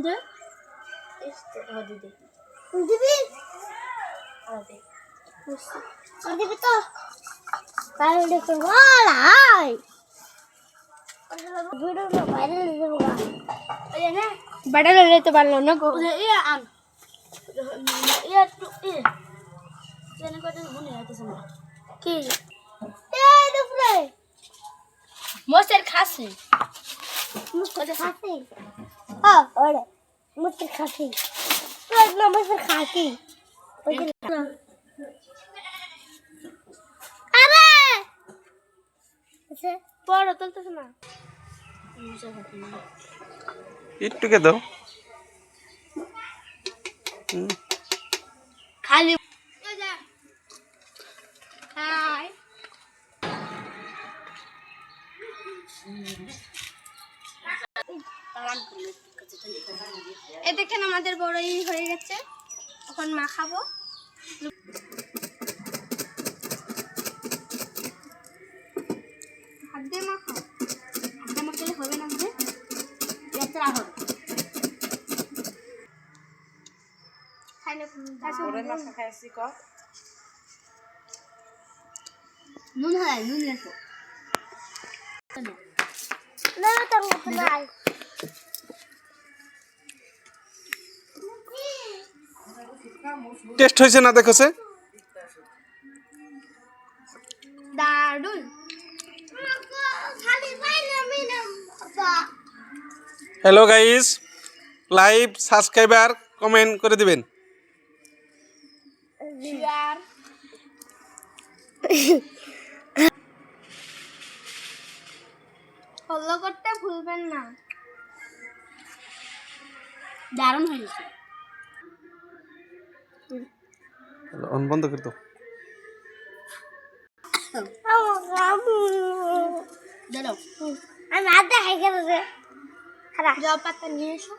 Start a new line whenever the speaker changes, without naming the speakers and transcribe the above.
দে দিবি দিবি তো বাইরে করবো হাই ভিডিও বাইরে দেবো বাইরে নিতে পারলো না গো আন কি মোস্টের খাসি মোস্টের খাসি হ্যাঁ ওরে মোস্টের খাসি না মোস্টের খাসি আরে এসে পড়ো চলতেছ না
একটুকে দাও
খালি হাই এই দেখেন আমাদের বড়ই হয়ে গেছে এখন মাখাবো হাত দিয়ে মাখাও হাত দিয়ে মাখালে হবে না হবে যাত্রা হবে নুন হয় নুন লেখো না তোর মতো নাই
টেস্ট হয়েছে না দেখো সে
দারুন
hello guys live subscriber comment করে দিবেন
শেয়ার ফলো করতে ভুলবেন না দারুণ হয়েছে
অন বন্ধ করে দাও
আমি আদা খাই গেছে খারাপ পাতা নিয়ে এসো